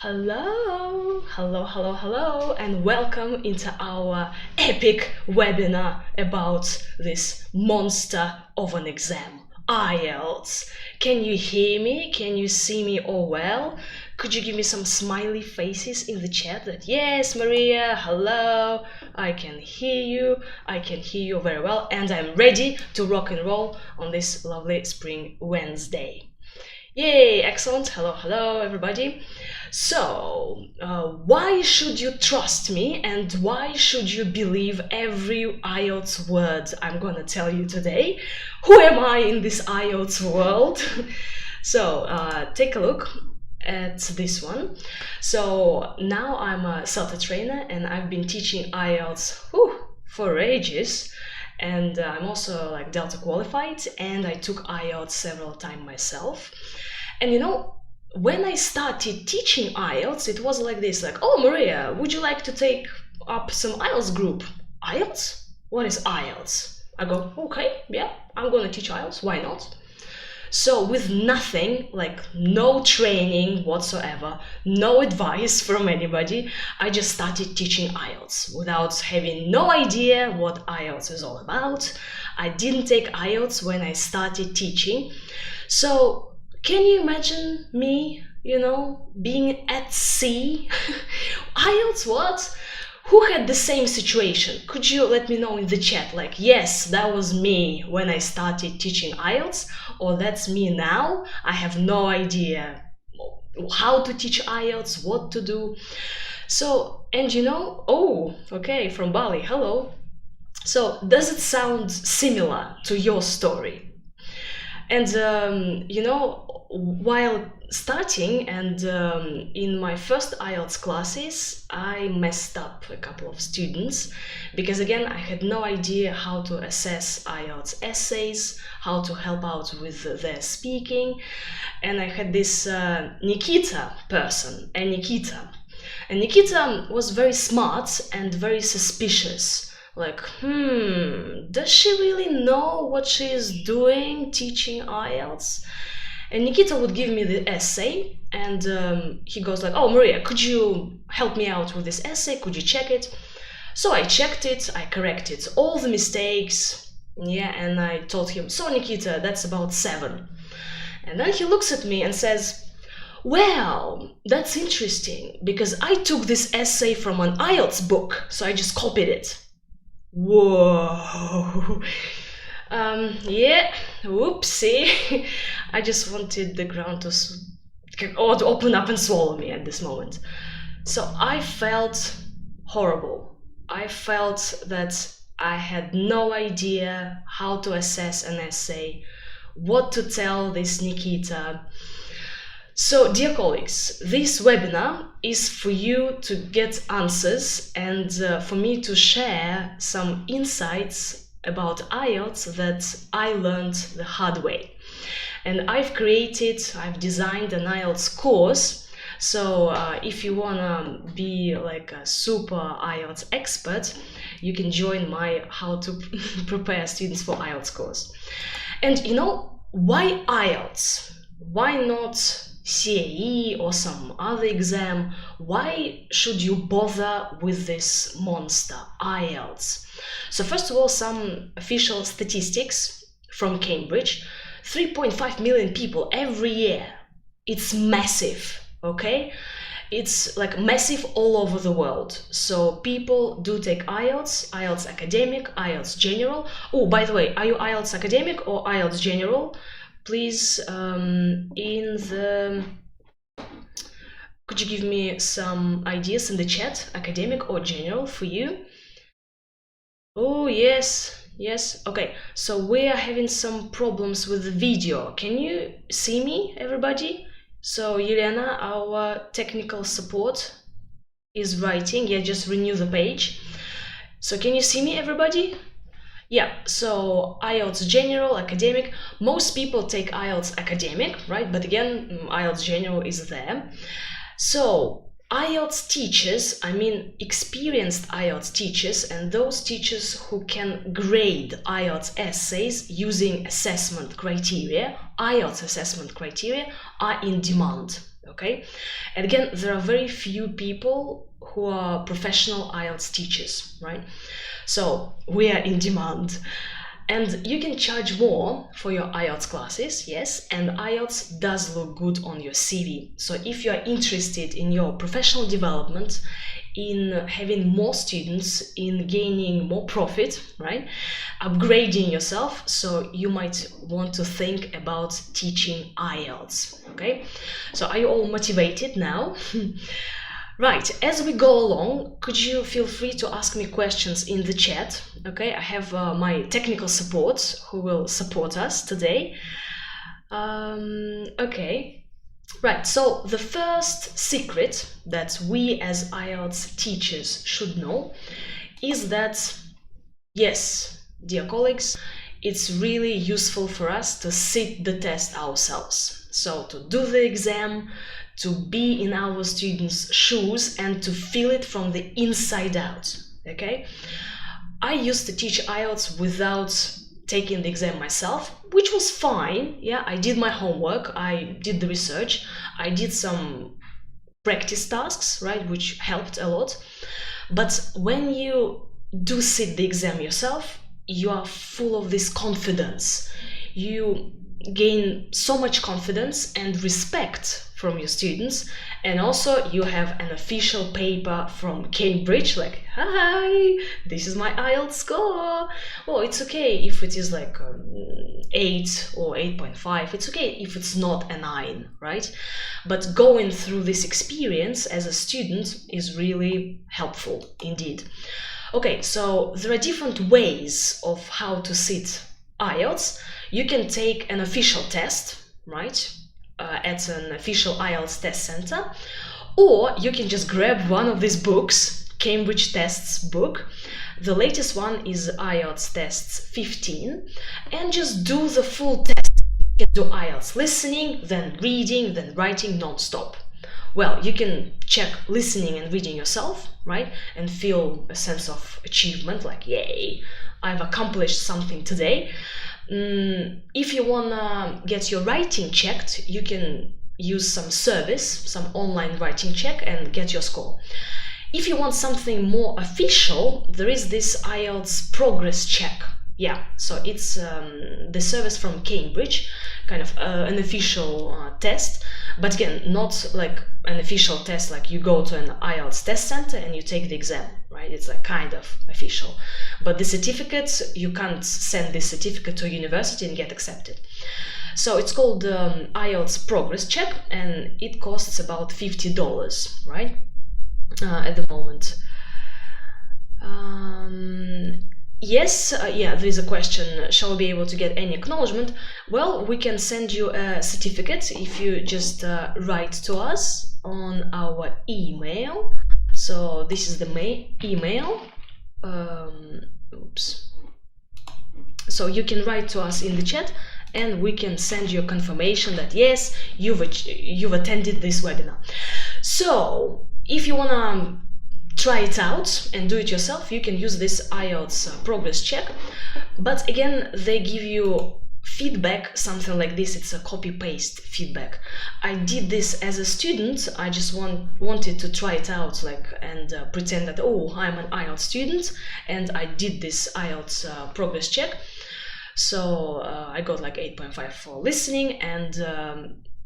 Hello, and welcome into our epic webinar about this monster of an exam, IELTS. Can you hear me? Can you see me all well? Could you give me some smiley faces in the chat that, yes, Maria, hello, I can hear you very well, and I'm ready to rock and roll on this lovely spring Wednesday. Yay, excellent. Hello, everybody. So, why should you trust me and why should you believe every IELTS word I'm gonna tell you today? Who am I in this IELTS world? So, take a look at this one. So, now I'm a CELTA trainer and I've been teaching IELTS for ages. And I'm also like Delta qualified, and I took IELTS several times myself. And you know, when I started teaching IELTS, it was like this, like, oh, Maria, would you like to take up some IELTS group? IELTS? What is IELTS? I go, okay, yeah, I'm gonna teach IELTS, why not? So with nothing, like no training whatsoever, no advice from anybody, I just started teaching IELTS without having no idea what IELTS is all about. I didn't take IELTS when I started teaching. So can you imagine me, being at sea? IELTS what? Who had the same situation? Could you let me know in the chat, like, yes, that was me when I started teaching IELTS, or that's me now, I have no idea how to teach IELTS, what to do. So, and oh, okay, from Bali, hello. So, does it sound similar to your story? And, while starting and in my first IELTS classes, I messed up a couple of students because, again, I had no idea how to assess IELTS essays, how to help out with their speaking. And I had this Nikita person, and Nikita was very smart and very suspicious. Like, does she really know what she is doing teaching IELTS? And Nikita would give me the essay, and he goes like, oh, Maria, could you help me out with this essay? Could you check it? So I checked it, I corrected all the mistakes, and I told him, so Nikita, that's about 7. And then he looks at me and says, well, that's interesting, because I took this essay from an IELTS book, so I just copied it. Whoa. Whoopsie. I just wanted the ground to open up and swallow me at this moment. So I felt horrible. I felt that I had no idea how to assess an essay, what to tell this Nikita. So, dear colleagues, this webinar is for you to get answers and for me to share some insights about IELTS that I learned the hard way. And I've designed an IELTS course. So if you wanna be like a super IELTS expert, you can join my How to Prepare Students for IELTS course. And why IELTS? Why not CAE or some other exam? Why should you bother with this monster, IELTS? So first of all, some official statistics from Cambridge. 3.5 million people every year. It's massive, okay? It's like massive all over the world. So people do take IELTS, IELTS Academic, IELTS General. Oh, by the way, are you IELTS Academic or IELTS General? Please, could you give me some ideas in the chat, academic or general for you? Oh, yes, okay, so we are having some problems with the video. Can you see me, everybody? So Yelena, our technical support, is writing, just renew the page. So can you see me, everybody? Yeah, so IELTS General, Academic. Most people take IELTS Academic, right? But again, IELTS General is there. So IELTS teachers, I mean experienced IELTS teachers and those teachers who can grade IELTS essays using assessment criteria, IELTS assessment criteria, are in demand, okay? And again, there are very few people who are professional IELTS teachers, right? So we are in demand. And you can charge more for your IELTS classes, yes, and IELTS does look good on your CV. So if you are interested in your professional development, in having more students, in gaining more profit, right, upgrading yourself, so you might want to think about teaching IELTS, okay? So are you all motivated now? Right, as we go along, could you feel free to ask me questions in the chat? Okay, I have my technical support who will support us today. Okay, right, so the first secret that we as IELTS teachers should know is that, yes, dear colleagues, it's really useful for us to sit the test ourselves. So to do the exam, to be in our students' shoes and to feel it from the inside out, okay? I used to teach IELTS without taking the exam myself, which was fine. Yeah, I did my homework, I did the research, I did some practice tasks, right, which helped a lot. But when you do sit the exam yourself, you are full of this confidence. You gain so much confidence and respect from your students, and also you have an official paper from Cambridge, like, hi, this is my IELTS score. Well, it's okay if it is like 8 or 8.5, it's okay if it's not a 9, right? But going through this experience as a student is really helpful indeed. Okay, so there are different ways of how to sit IELTS. You can take an official test, right, at an official IELTS test center, or you can just grab one of these books, Cambridge Tests book. The latest one is IELTS Tests 15, and just do the full test. You can do IELTS listening, then reading, then writing non-stop. Well, you can check listening and reading yourself, right, and feel a sense of achievement, like, yay, I've accomplished something today. If you wanna get your writing checked, you can use some service, some online writing check, and get your score. If you want something more official, there is this IELTS progress check. Yeah, so it's the service from Cambridge, kind of an official test, but again, not like an official test, like you go to an IELTS test center and you take the exam, right? It's like kind of official. But the certificate, you can't send this certificate to a university and get accepted. So it's called IELTS progress check, and it costs about $50, right? At the moment. Yes, yeah, there is a question, shall we be able to get any acknowledgement? Well, we can send you a certificate if you just write to us on our email. So this is the email. Oops. So you can write to us in the chat and we can send you a confirmation that yes, you've attended this webinar. So if you wanna try it out and do it yourself, you can use this IELTS progress check. But again, they give you feedback, something like this. It's a copy-paste feedback. I did this as a student. I just wanted to try it out, like, and pretend that, oh, I'm an IELTS student, and I did this IELTS progress check. So I got like 8.5 for listening, and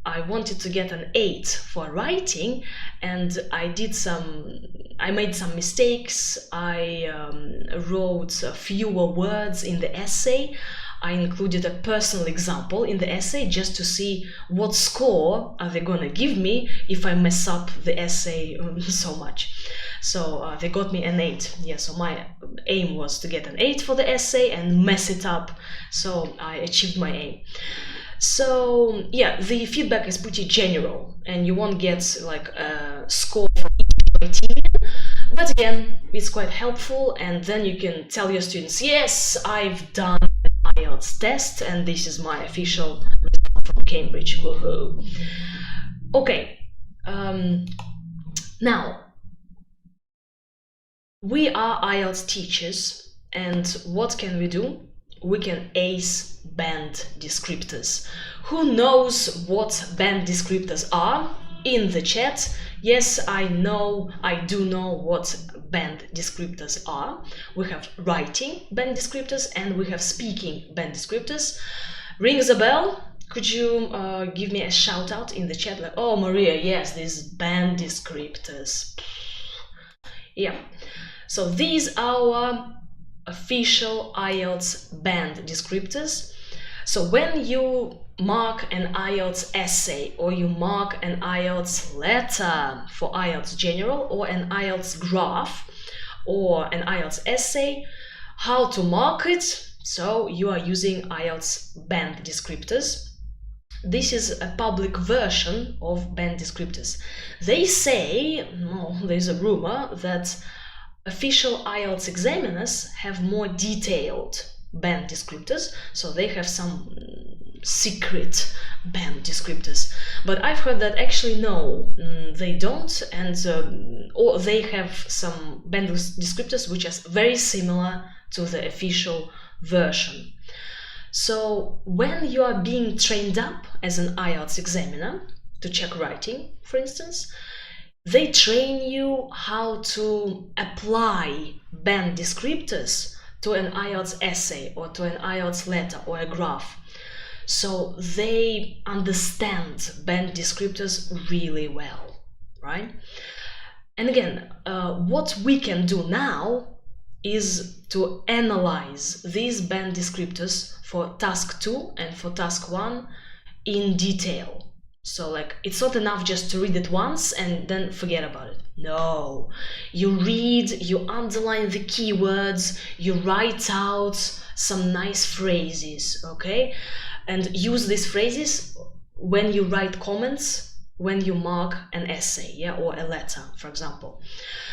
I wanted to get an 8 for writing, and I made some mistakes. I wrote fewer words in the essay. I included a personal example in the essay just to see what score are they gonna give me if I mess up the essay so much. So they got me an 8. Yeah, so my aim was to get an 8 for the essay and mess it up. So I achieved my aim. So yeah, the feedback is pretty general and you won't get like a score for each criterion, but again, it's quite helpful, and then you can tell your students, yes, I've done an IELTS test and this is my official result from Cambridge. Woohoo. Okay, now we are IELTS teachers, and what can we do? We can ace band descriptors. Who knows what band descriptors are? in the chat. Yes, I do know what band descriptors are. We have writing band descriptors and we have speaking band descriptors. Rings a bell? Could you give me a shout out in the chat, like, oh Maria, yes, these band descriptors. Yeah, so these are our official IELTS band descriptors. So when you mark an IELTS essay or you mark an IELTS letter for IELTS General or an IELTS graph or an IELTS essay, how to mark it? So you are using IELTS band descriptors. This is a public version of band descriptors. They say, there's a rumor that official IELTS examiners have more detailed band descriptors, so they have some secret band descriptors. But I've heard that actually no, they don't, and or they have some band descriptors which are very similar to the official version. So when you are being trained up as an IELTS examiner to check writing, for instance, they train you how to apply band descriptors to an IELTS essay or to an IELTS letter or a graph. So they understand band descriptors really well, right? And again, what we can do now is to analyze these band descriptors for task 2 and for task 1 in detail. So like, it's not enough just to read it once and then forget about it. No, you read, you underline the keywords, you write out some nice phrases, okay? And use these phrases when you write comments, when you mark an essay, yeah, or a letter, for example.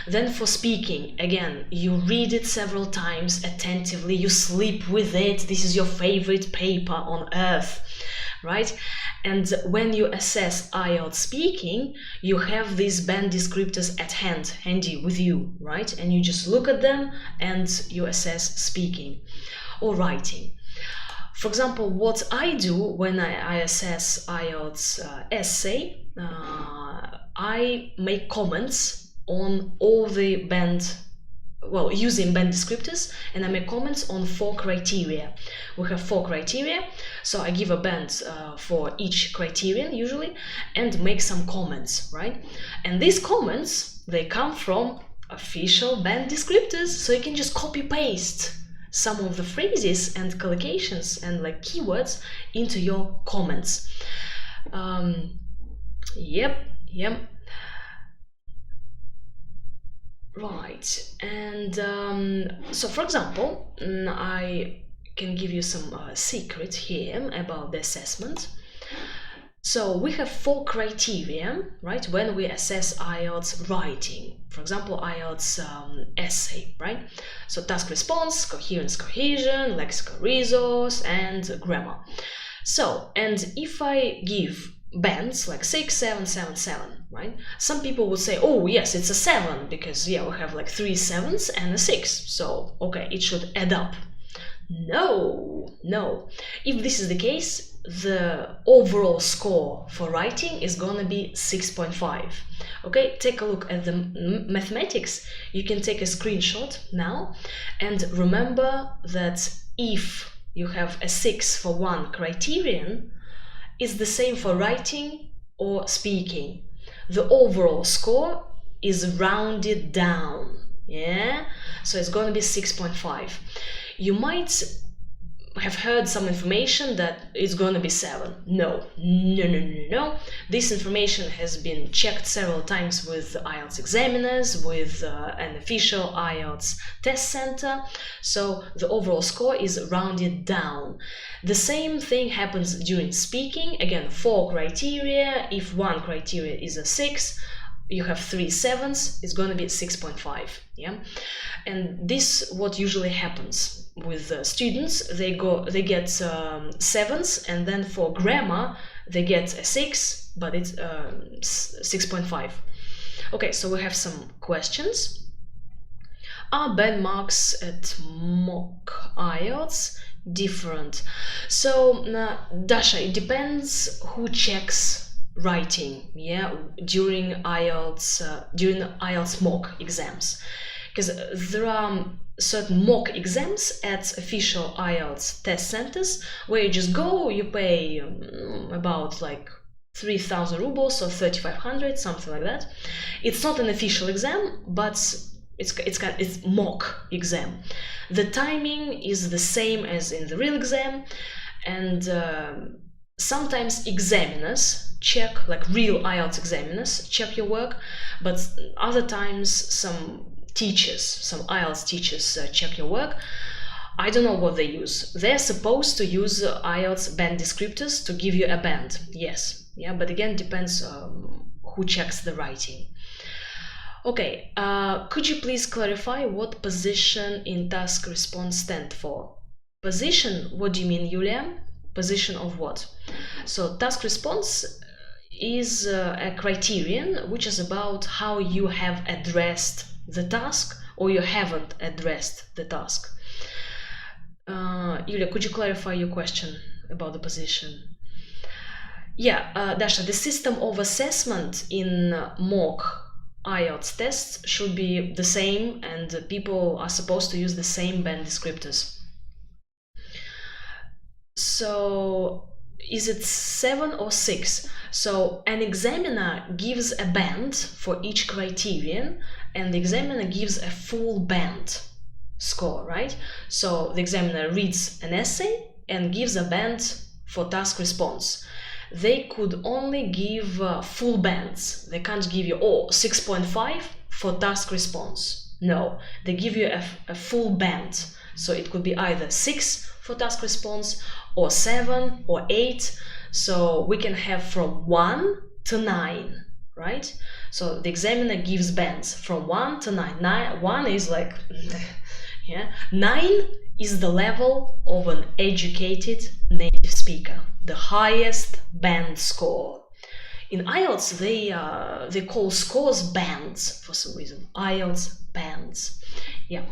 Then for speaking, again, you read it several times attentively, you sleep with it, this is your favorite paper on earth, right? And when you assess IELTS speaking, you have these band descriptors at hand, handy with you, right? And you just look at them and you assess speaking or writing. For example, what I do when I assess IELTS essay, I make comments on all the band, well, using band descriptors, and I make comments on 4 criteria. We have 4 criteria, so I give a band for each criterion usually and make some comments, right? And these comments, they come from official band descriptors, so you can just copy paste some of the phrases and collocations and like keywords into your comments. Yep. Right, and so for example, I can give you some secret here about the assessment. So we have 4 criteria, right, when we assess IELTS writing. For example, IELTS essay, right? So task response, coherence, cohesion, lexical resource, and grammar. So, and if I give bands like 6, 7, 7, 7, right? Some people would say, oh yes, it's a 7 because yeah, we have like 3 7s and a 6. So, okay, it should add up. No. If this is the case, the overall score for writing is gonna be 6.5. Okay, take a look at the mathematics. You can take a screenshot now and remember that if you have a 6 for one criterion, it's the same for writing or speaking. The overall score is rounded down, yeah? So it's gonna be 6.5. You might have heard some information that it's going to be 7. No. This information has been checked several times with IELTS examiners, with an official IELTS test center. So the overall score is rounded down. The same thing happens during speaking. Again, 4 criteria. If one criteria is a 6, you have 3 7s, it's going to be 6.5, yeah? And this what usually happens with students. They get 7s, and then for grammar they get a 6, but it's 6.5. Okay, so we have some questions. Are band marks at mock IELTS different? So Dasha, it depends who checks writing, yeah, during IELTS mock exams, because there are certain mock exams at official IELTS test centers where you just go, you pay about like 3,000 rubles or 3,500, something like that. It's not an official exam, but it's mock exam. The timing is the same as in the real exam, and sometimes examiners check, like real IELTS examiners check your work, but other times some IELTS teachers check your work. I don't know what they use. They're supposed to use IELTS band descriptors to give you a band, yes, yeah, but again, depends who checks the writing. Okay, could you please clarify what position in task response stand for? Position, what do you mean, Yulia? Position of what? So task response is a criterion which is about how you have addressed the task or you haven't addressed the task. Yulia, could you clarify your question about the position? Yeah, Dasha, the system of assessment in mock IELTS tests should be the same, and people are supposed to use the same band descriptors. So is it 7 or 6? So an examiner gives a band for each criterion, and the examiner gives a full band score, right? So the examiner reads an essay and gives a band for task response. They could only give full bands. They can't give you 6.5 for task response. No, they give you a full band. So it could be either 6 for task response or 7 or 8. So we can have from 1 to 9, right? So the examiner gives bands from 1 to 9. 1 is like, yeah. 9 is the level of an educated native speaker, the highest band score. In IELTS, they call scores bands for some reason. IELTS bands. Yeah.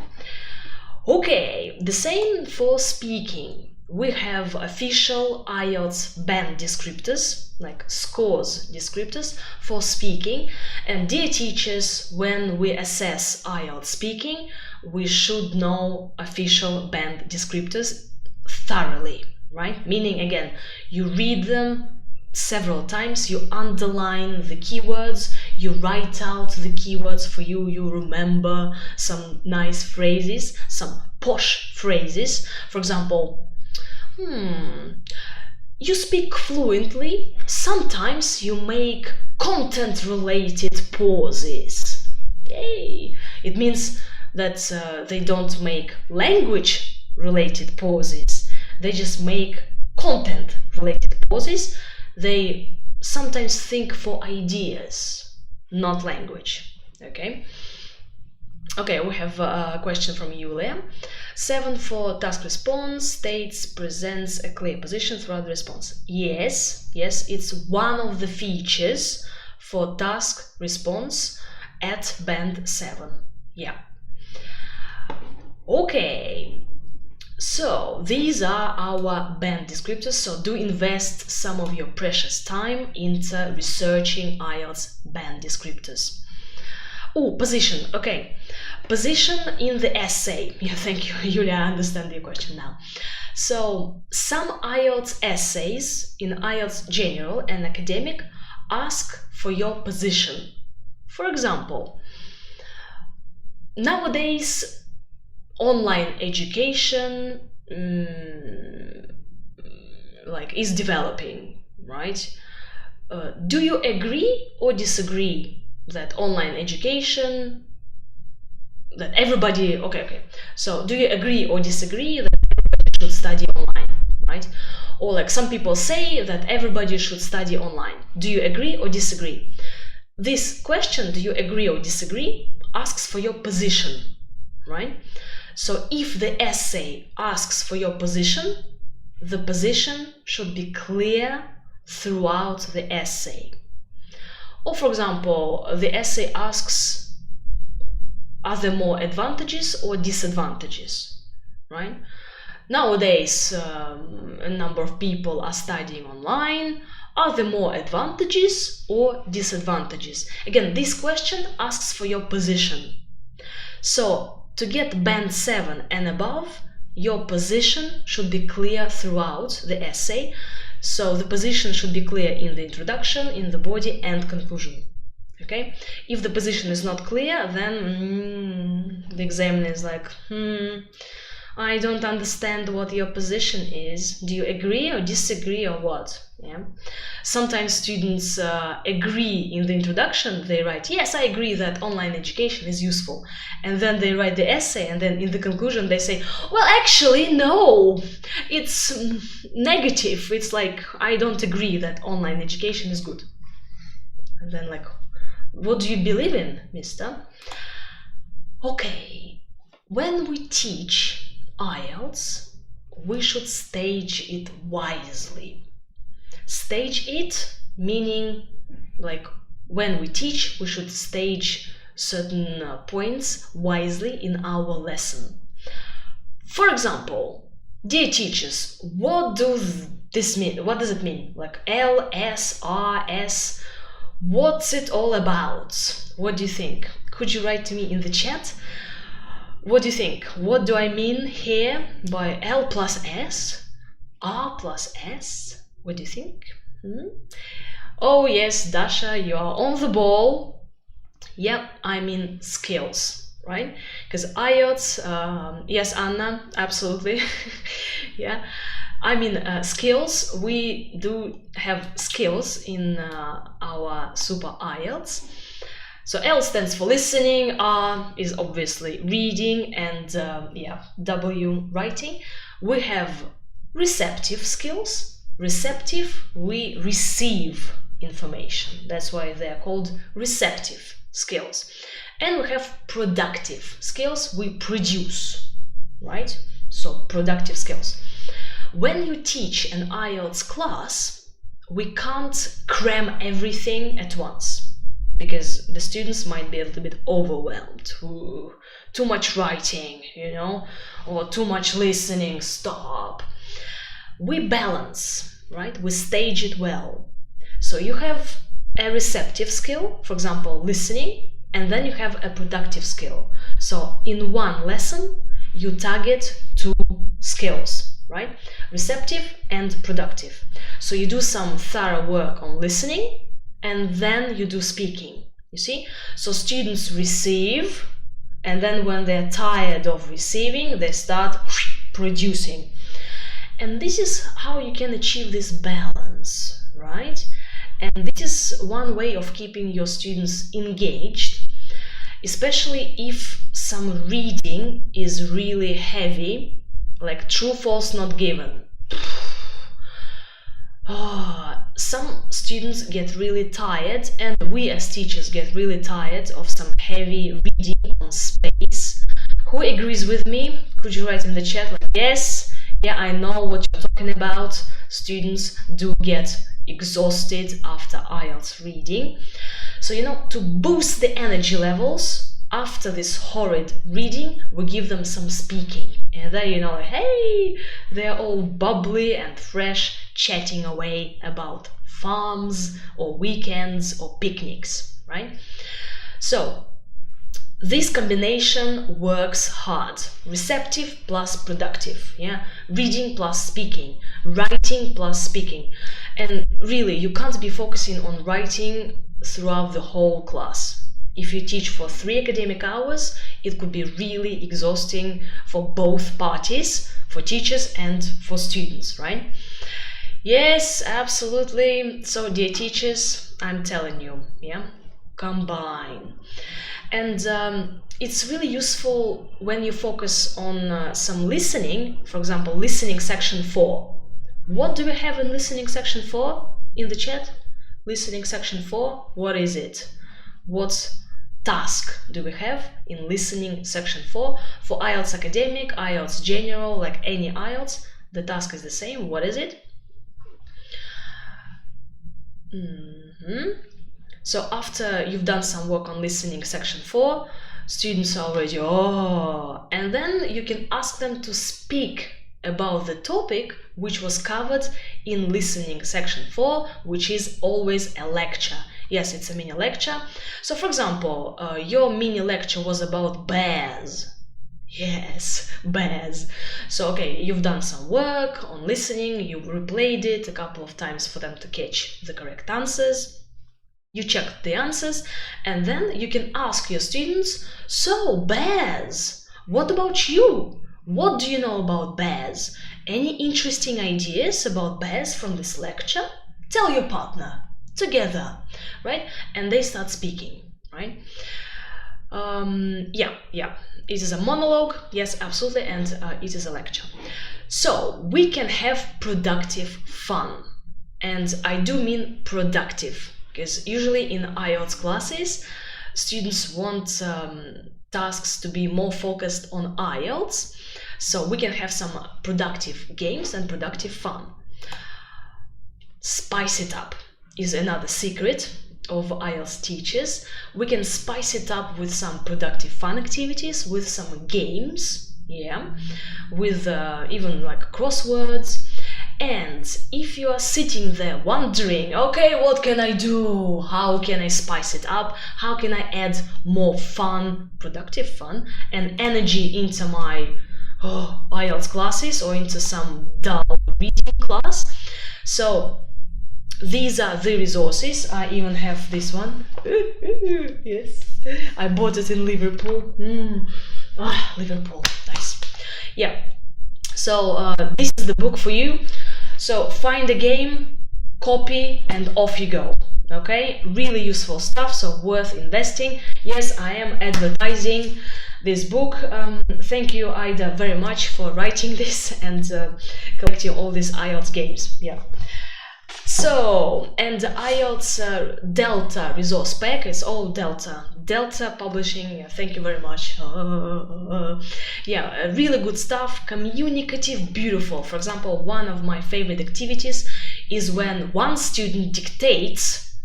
Okay, the same for speaking. We have official IELTS band descriptors, like scores descriptors for speaking. And dear teachers, when we assess IELTS speaking, we should know official band descriptors thoroughly, right? Meaning, again, you read them several times, you underline the keywords, you write out the keywords for you, you remember some nice phrases, some posh phrases. For example, you speak fluently, sometimes you make content-related pauses. Yay! It means that they don't make language-related pauses, they just make content-related pauses. They sometimes think for ideas, not language. Okay? Okay, we have a question from Yulia. 7 for task response states presents a clear position throughout the response. Yes, it's one of the features for task response at band 7. Yeah. Okay. So these are our band descriptors, so do invest some of your precious time into researching IELTS band descriptors. Oh, position, okay. Position in the essay. Yeah, thank you, Yulia, I understand your question now. So some IELTS essays in IELTS General and Academic ask for your position. For example, nowadays online education is developing, right? Do you agree or disagree that online education, that everybody, okay, so do you agree or disagree that everybody should study online, right? Or like some people say that everybody should study online. Do you agree or disagree? This question, do you agree or disagree, asks for your position, right? So if the essay asks for your position, the position should be clear throughout the essay. Or for example, the essay asks, are there more advantages or disadvantages, right? Nowadays, a number of people are studying online. Are there more advantages or disadvantages? Again, this question asks for your position. So, to get band 7 and above, your position should be clear throughout the essay. So, the position should be clear in the introduction, in the body, and conclusion. Okay? If the position is not clear, then the examiner is like, I don't understand what your position is. Do you agree or disagree or what? Yeah. Sometimes students agree in the introduction. They write, yes, I agree that online education is useful. And then they write the essay, and then in the conclusion they say, well, actually, no, it's negative. It's like, I don't agree that online education is good. And then like, what do you believe in, mister? Okay, when we teach IELTS, we should stage it wisely. Stage it meaning, like, when we teach, we should stage certain points wisely in our lesson. For example, dear teachers, what does this mean? What does it mean? Like L, S, R, S. What's it all about? What do you think? Could you write to me in the chat? What do you think? What do I mean here by L plus S? R plus S? What do you think? Oh yes, Dasha, you are on the ball. Yep, I mean skills, right? Because IELTS, yes, Anna, absolutely. Yeah, I mean skills. We do have skills in our Super IELTS. So L stands for listening, R is obviously reading, and W, writing. We have receptive skills. Receptive, we receive information. That's why they're called receptive skills. And we have productive skills, we produce, right? So productive skills. When you teach an IELTS class, we can't cram everything at once, because the students might be a little bit overwhelmed. Too much writing, you know, or too much listening, stop. We balance, right? We stage it well. So you have a receptive skill, for example, listening, and then you have a productive skill. So in one lesson, you target 2 skills, right? Receptive and productive. So you do some thorough work on listening, and then you do speaking, you see? So students receive, and then when they're tired of receiving, they start producing. And this is how you can achieve this balance, right? And this is one way of keeping your students engaged, especially if some reading is really heavy, like true, false, not given. Some students get really tired, and we as teachers get really tired of some heavy reading on space. Who agrees with me? Could you write in the chat like, yes, yeah, I know what you're talking about. Students do get exhausted after IELTS reading. So, you know, to boost the energy levels after this horrid reading, we give them some speaking. And then, you know, hey, they're all bubbly and fresh, chatting away about farms or weekends or picnics, right? So this combination works hard. Receptive plus productive, yeah? Reading plus speaking, writing plus speaking. And really, you can't be focusing on writing throughout the whole class. If you teach for 3 academic hours, it could be really exhausting for both parties, for teachers and for students, right? Yes, absolutely. So, dear teachers, I'm telling you, yeah, combine. And it's really useful when you focus on some listening, for example, listening section 4. What do we have in listening section 4 in the chat? Listening section 4, what is it? What task do we have in listening section 4? For IELTS Academic, IELTS General, like any IELTS, the task is the same. What is it? So after you've done some work on listening section 4, students are already, and then you can ask them to speak about the topic which was covered in listening section 4, which is always a lecture. Yes, it's a mini lecture. So for example, your mini lecture was about bears. Yes, bears. So okay, you've done some work on listening, you replayed it a couple of times for them to catch the correct answers. You checked the answers, and then you can ask your students, so bears, what about you? What do you know about bears? Any interesting ideas about bears from this lecture? Tell your partner, together, right? And they start speaking, right? Yeah, it is a monologue, yes, absolutely, and it is a lecture. So we can have productive fun, and I do mean productive, because usually in IELTS classes, students want tasks to be more focused on IELTS, so we can have some productive games and productive fun. Spice it up is another secret of IELTS teachers. We can spice it up with some productive fun activities, with some games, yeah, with even like crosswords. And if you are sitting there wondering, okay, what can I do? How can I spice it up? How can I add more fun, productive fun, and energy into my IELTS classes or into some dull reading class? So these are the resources. I even have this one. Yes, I bought it in Liverpool. Liverpool, nice. Yeah, so this is the book for you. So find a game, copy, and off you go. Okay, really useful stuff, so worth investing. Yes, I am advertising this book. Thank you, Ida, very much for writing this and collecting all these IELTS games. Yeah. So, and the IELTS Delta resource pack, it's all Delta Publishing, thank you very much. Yeah, really good stuff, communicative, beautiful. For example, one of my favorite activities is when one student dictates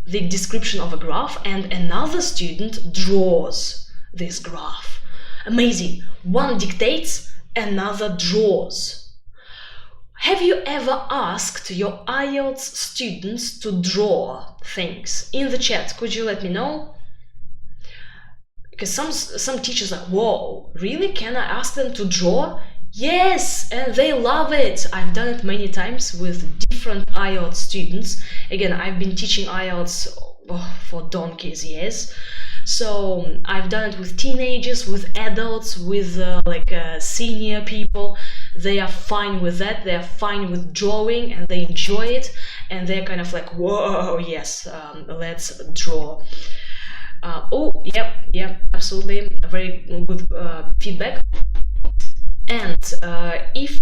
the description of a graph and another student draws this graph. Amazing. One dictates, another draws. Have you ever asked your IELTS students to draw things? In the chat, could you let me know? Because some teachers are like, whoa, really? Can I ask them to draw? Yes, and they love it. I've done it many times with different IELTS students. Again, I've been teaching IELTS for donkey's years. So I've done it with teenagers, with adults, with senior people. They are fine with that. They are fine with drawing and they enjoy it. And they're kind of like, whoa, yes, let's draw. Yep, absolutely. Very good feedback. And if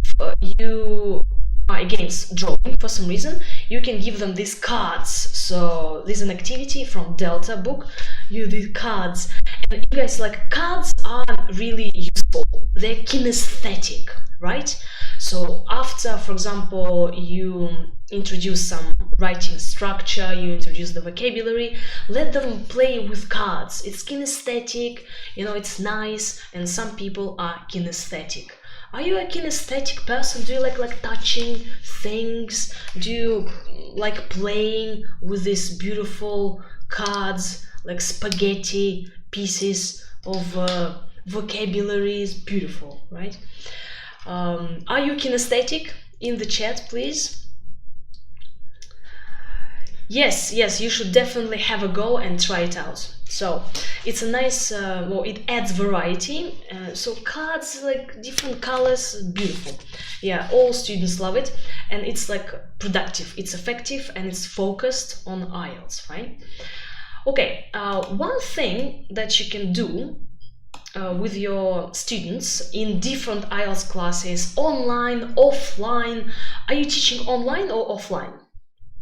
you are against drawing for some reason, you can give them these cards. So this is an activity from Delta book. You do cards, and you guys, like, cards are really useful. They're kinesthetic, right? So after, for example, you introduce some writing structure, you introduce the vocabulary, let them play with cards. It's kinesthetic, you know, it's nice, and some people are kinesthetic. Are you a kinesthetic person? Do you like touching things? Do you like playing with these beautiful cards, like spaghetti pieces of vocabularies? Beautiful, right? Are you kinesthetic? In the chat, please. Yes, you should definitely have a go and try it out. So it's a nice, it adds variety. So cards, like different colors, beautiful. Yeah, all students love it, and it's like productive, it's effective, and it's focused on IELTS, right? Okay, one thing that you can do with your students in different IELTS classes, online, offline. Are you teaching online or offline?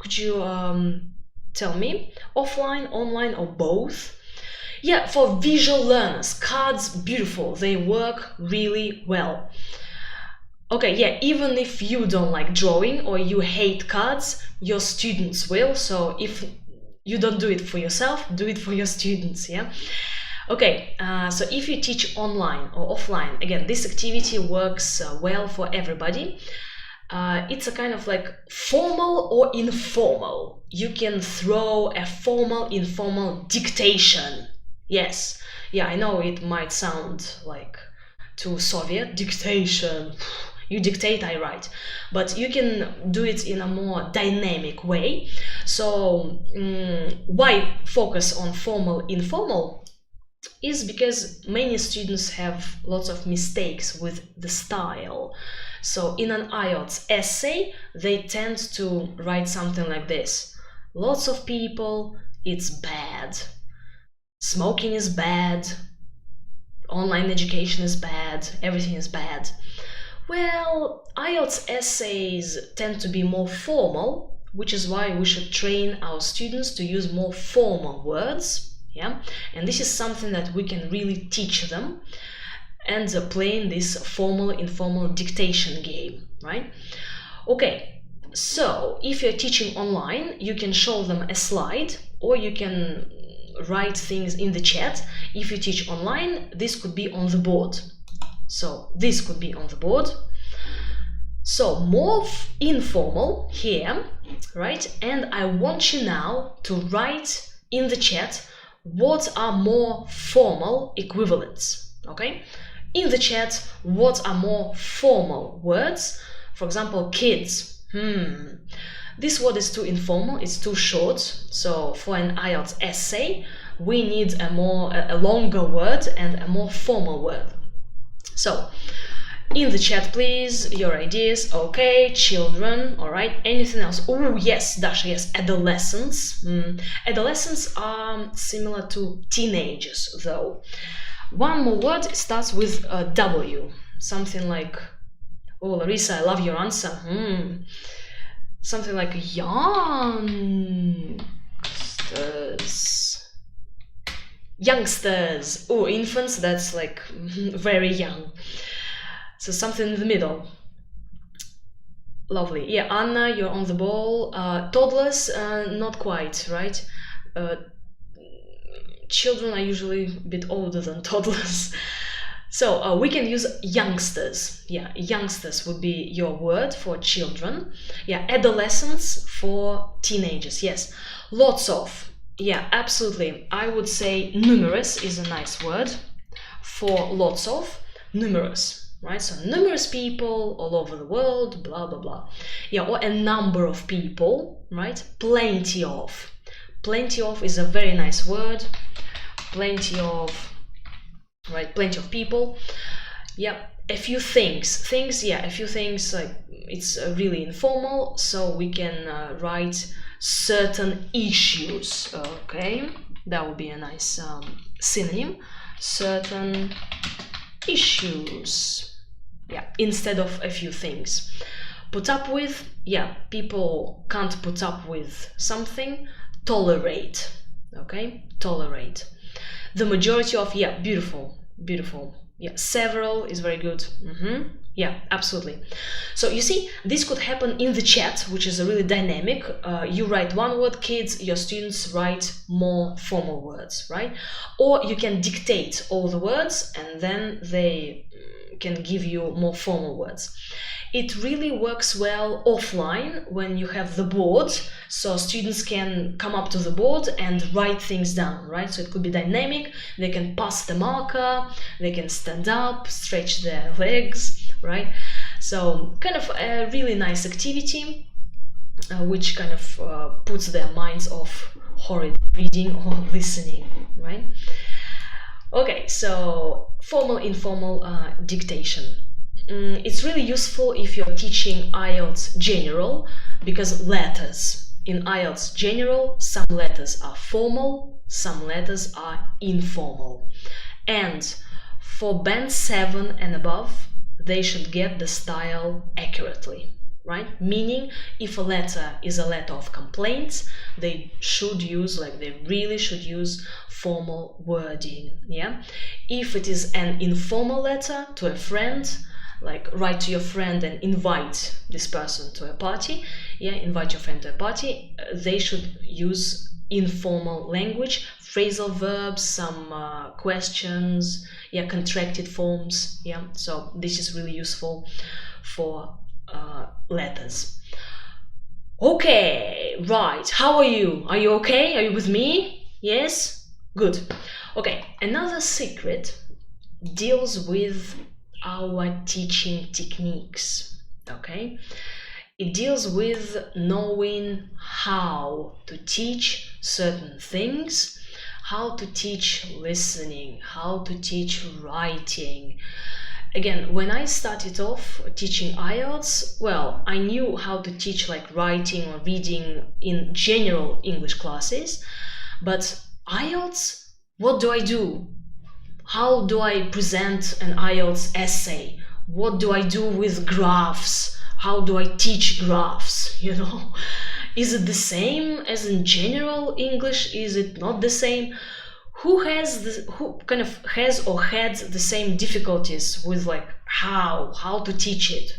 Could you tell me? Offline, online, or both? Yeah, for visual learners, cards, beautiful. They work really well. Okay, yeah, even if you don't like drawing or you hate cards, your students will. So if you don't do it for yourself, do it for your students, yeah? Okay, so if you teach online or offline, again, this activity works well for everybody. It's a kind of like formal or informal. You can throw a formal, informal dictation. Yes, yeah, I know it might sound like too Soviet dictation. You dictate, I write. But you can do it in a more dynamic way. So, why focus on formal, informal? Is because many students have lots of mistakes with the style. So in an IELTS essay, they tend to write something like this. Lots of people, it's bad. Smoking is bad. Online education is bad. Everything is bad. Well, IELTS essays tend to be more formal, which is why we should train our students to use more formal words. Yeah, and this is something that we can really teach them, and playing this formal informal dictation game, right? Okay, so if you're teaching online, you can show them a slide, or you can write things in the chat. If you teach online, this could be on the board. So this could be on the board. So more informal here, right? And I want you now to write in the chat what are more formal equivalents, okay? In the chat, what are more formal words? For example, kids. This word is too informal, it's too short. So for an IELTS essay, we need a longer word and a more formal word. So in the chat, please, your ideas. Okay, children, all right. Anything else? Oh, yes, Dasha, yes, adolescents. Adolescents are similar to teenagers, though. One more word starts with a W. Something like, oh, Larissa, I love your answer. Something like youngsters. Youngsters. Oh, infants, that's like very young. So something in the middle. Lovely. Yeah, Anna, you're on the ball. Toddlers, not quite, right? Children are usually a bit older than toddlers. So we can use youngsters. Yeah, youngsters would be your word for children. Yeah, adolescents for teenagers. Yes, lots of. Yeah, absolutely. I would say numerous is a nice word for lots of. Numerous. Right, so numerous people all over the world, blah blah blah. Yeah, or a number of people, right? Plenty of. Plenty of is a very nice word. Plenty of, right? Plenty of people. Yeah, a few things. Yeah, a few things. Like it's really informal, so we can write certain issues. Okay, that would be a nice synonym. Certain issues. Yeah, instead of a few things. Put up with, yeah, people can't put up with something. Tolerate, okay, tolerate. The majority of, yeah, beautiful. Yeah, several is very good. Yeah, absolutely. So you see, this could happen in the chat, which is a really dynamic. You write one word, kids, your students write more formal words, right? Or you can dictate all the words and then they can give you more formal words. It really works well offline when you have the board, so students can come up to the board and write things down, right? So it could be dynamic, they can pass the marker, they can stand up, stretch their legs, right? So kind of a really nice activity, which kind of puts their minds off horrid reading or listening, right? Okay, so formal, informal dictation. It's really useful if you're teaching IELTS General, because letters in IELTS General, some letters are formal, some letters are informal. And for band 7 and above, they should get the style accurately, right? Meaning, if a letter is a letter of complaint, they should use, like they really should use formal wording, yeah? If it is an informal letter to a friend, like write to your friend and invite this person to a party, yeah, invite your friend to a party, they should use informal language, phrasal verbs, some questions, yeah, contracted forms, yeah. So this is really useful for letters. Okay, right. How are you? Are you okay? Are you with me? Yes? Good. Okay, another secret deals with our teaching techniques, okay? It deals with knowing how to teach certain things, how to teach listening, how to teach writing. Again, when I started off teaching IELTS, well, I knew how to teach like writing or reading in general English classes, but IELTS, what do I do? How do I present an IELTS essay? What do I do with graphs? How do I teach graphs? You know, is it the same as in general English? Is it not the same? Who kind of has or had the same difficulties with like how to teach it,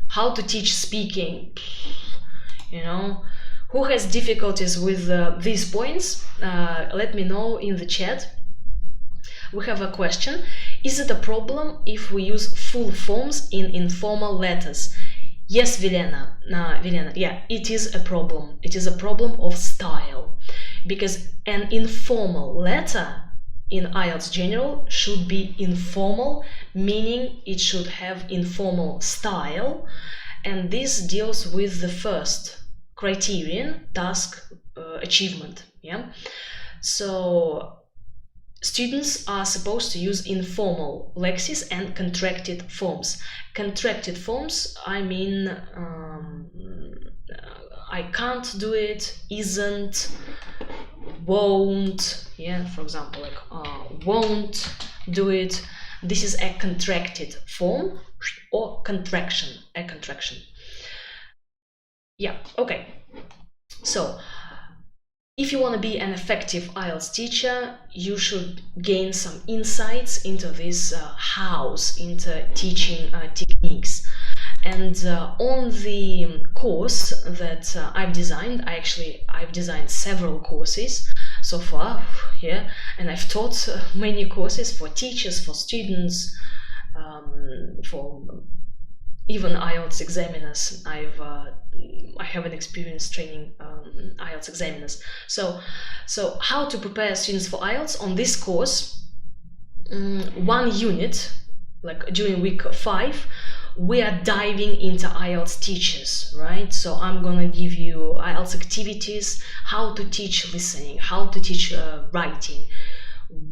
how to teach speaking? You know, who has difficulties with these points? Let me know in the chat. We have a question. Is it a problem if we use full forms in informal letters? Yes, Vilena, yeah, it is a problem. It is a problem of style, because an informal letter in IELTS General should be informal, meaning it should have informal style, and this deals with the first criterion, task achievement, yeah? So students are supposed to use informal lexis and contracted forms. Contracted forms, I mean, I can't do it, isn't, won't, yeah, for example, like won't do it. This is a contracted form or contraction, a contraction. Yeah, okay. So, if you want to be an effective IELTS teacher, you should gain some insights into this house, into teaching techniques. And on the course that I've designed, I've designed several courses so far, yeah, and I've taught many courses for teachers, for students, for even IELTS examiners. I have an experience training IELTS examiners. So how to prepare students for IELTS? On this course, one unit, like during week 5, we are diving into IELTS teachers, right? So I'm gonna give you IELTS activities, how to teach listening, how to teach writing,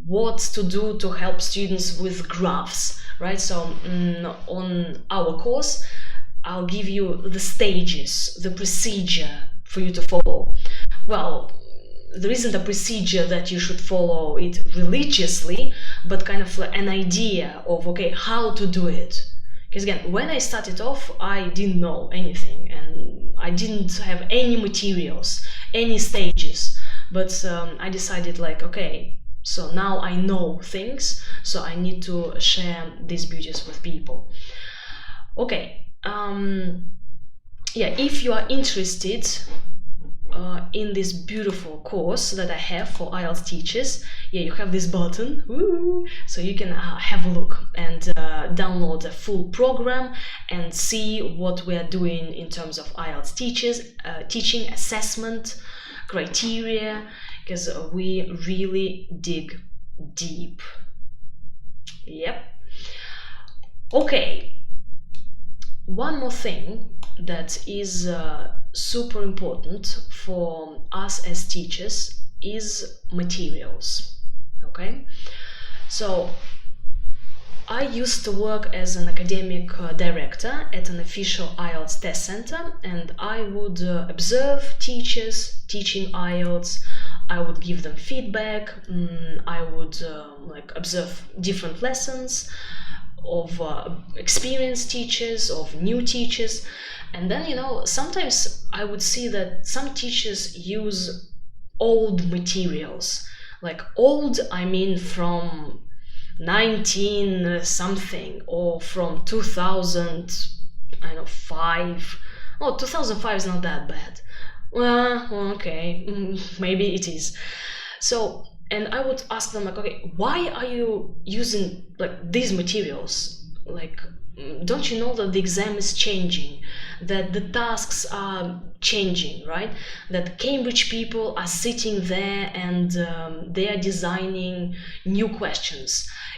what to do to help students with graphs, right? So on our course, I'll give you the stages, the procedure for you to follow. Well, there isn't a procedure that you should follow it religiously, but kind of an idea of, okay, how to do it. Because again, when I started off, I didn't know anything and I didn't have any materials, any stages. But I decided like, okay, so now I know things, so I need to share these beauties with people. Okay. Yeah, if you are interested in this beautiful course that I have for IELTS teachers, yeah, you have this button, woo, so you can have a look and download the full program and see what we are doing in terms of IELTS teaching, assessment, criteria, because we really dig deep. Yep. Okay. One more thing that is super important for us as teachers is materials, okay? So I used to work as an academic director at an official IELTS test center, and I would observe teachers teaching IELTS. I would give them feedback. I would observe different lessons of experienced teachers, of new teachers, and then, you know, sometimes I would see that some teachers use old materials. Like old, I mean from 19 something, or from 2005. Oh, 2005 is not that bad. Well, okay, maybe it is. So, and I would ask them like, okay, why are you using like these materials? Like, don't you know that the exam is changing, that the tasks are changing, right? That Cambridge people are sitting there and they are designing new questions.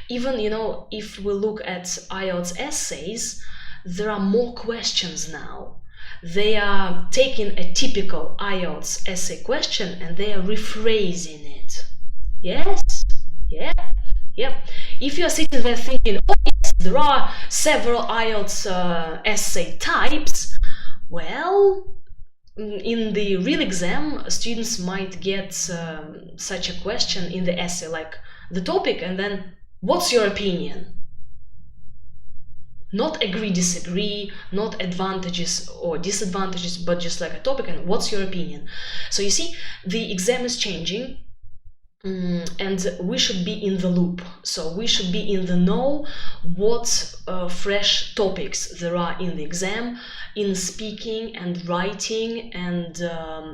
Even, you know, if we look at IELTS essays, there are more questions now. They are taking a typical IELTS essay question and they are rephrasing it. Yes? Yeah? Yep. If you are sitting there thinking, oh yes, there are several IELTS essay types, well, in the real exam, students might get such a question in the essay, like the topic and then, what's your opinion? Not agree, disagree, not advantages or disadvantages, but just like a topic and what's your opinion? So you see, the exam is changing. And we should be in the loop, so we should be in the know what fresh topics there are in the exam, in speaking and writing, and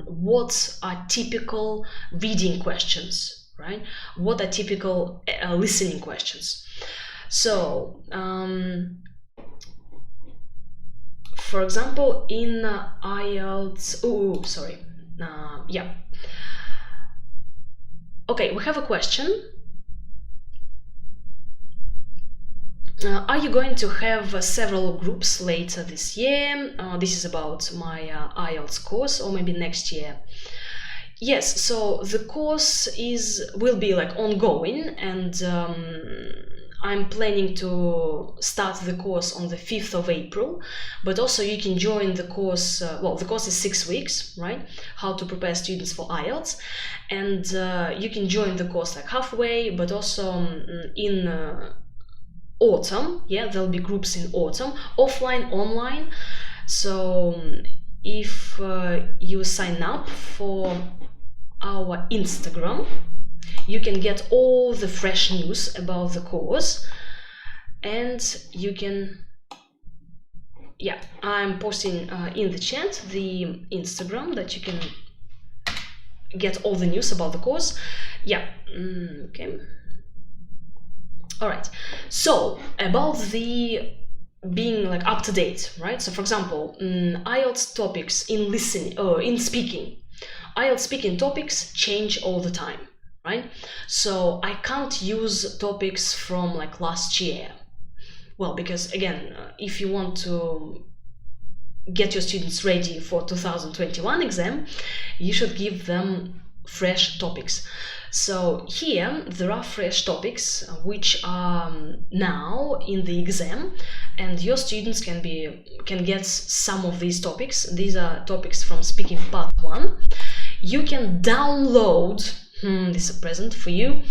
what are typical reading questions, right? What are typical listening questions. So for example, in IELTS, yeah. Okay, we have a question. Are you going to have several groups later this year? This is about my IELTS course, or maybe next year. Yes, so the course will be like ongoing, and I'm planning to start the course on the 5th of April, but also you can join the course, the course is 6 weeks, right? How to prepare students for IELTS, and you can join the course like halfway, but also in autumn, yeah, there'll be groups in autumn, offline, online. So if you sign up for our Instagram, you can get all the fresh news about the course, and you can, yeah, I'm posting in the chat the Instagram that you can get all the news about the course. Yeah, okay. All right, so about the being like up to date, right? So for example, IELTS topics in listening or in speaking, IELTS speaking topics change all the time, right? So I can't use topics from like last year. Well, because again, if you want to get your students ready for 2021 exam, you should give them fresh topics. So here there are fresh topics which are now in the exam, and your students can get some of these topics. These are topics from Speaking Part 1. You can download, this is a present for you.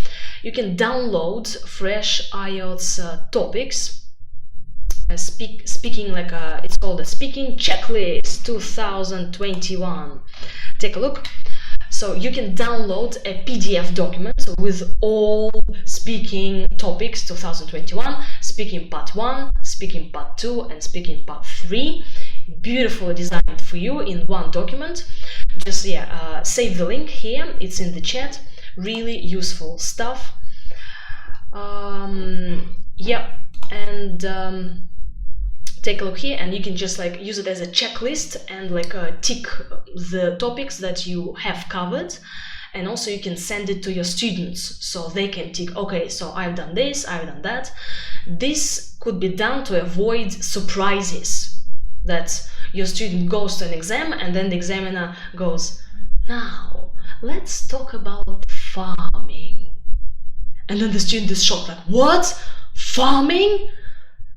You can download fresh IELTS topics. Speaking like it's called a Speaking Checklist 2021. Take a look. So you can download a PDF document with all speaking topics 2021, Speaking Part 1, Speaking Part 2, and Speaking Part 3. Beautifully designed for you in one document. Just save the link here, it's in the chat. Really useful stuff. Take a look here, and you can just like use it as a checklist and like tick the topics that you have covered, and also you can send it to your students so they can tick, okay, so I've done this, I've done that. This could be done to avoid surprises, that your student goes to an exam and then the examiner goes, now let's talk about farming, and then the student is shocked, like, what? Farming?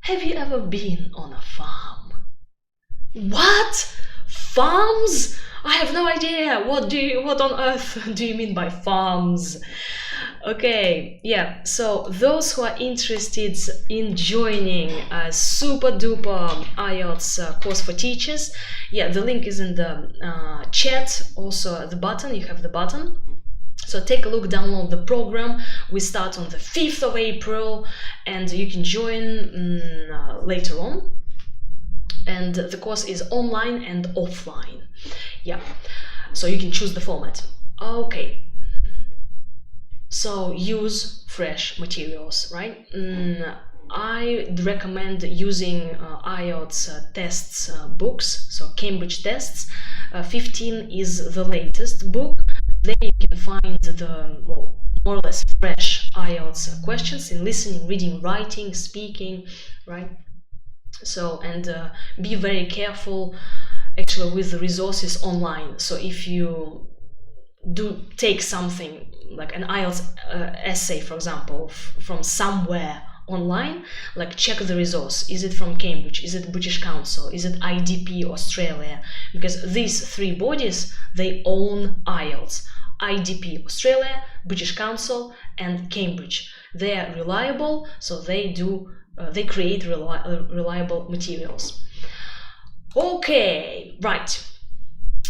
Have you ever been on a farm? What? Farms? I have no idea. What on earth do you mean by farms? Okay, yeah, so those who are interested in joining a super duper IELTS course for teachers, yeah, the link is in the chat, also at the button, you have the button. So take a look, download the program. We start on the 5th of April, and you can join later on. And the course is online and offline. Yeah, so you can choose the format. Okay. So So use fresh materials, right? I recommend using IELTS tests books, so Cambridge tests. 15 is the latest book. There you can find the more or less fresh IELTS questions in listening, reading, writing, speaking, right? So, and be very careful actually with the resources online. So if you do take something like an IELTS essay, for example, from somewhere online, like check the resource. Is it from Cambridge? Is it British Council? Is it IDP Australia? Because these three bodies, they own IELTS. IDP Australia, British Council, and Cambridge. They are reliable, so they create reliable materials. Okay, right.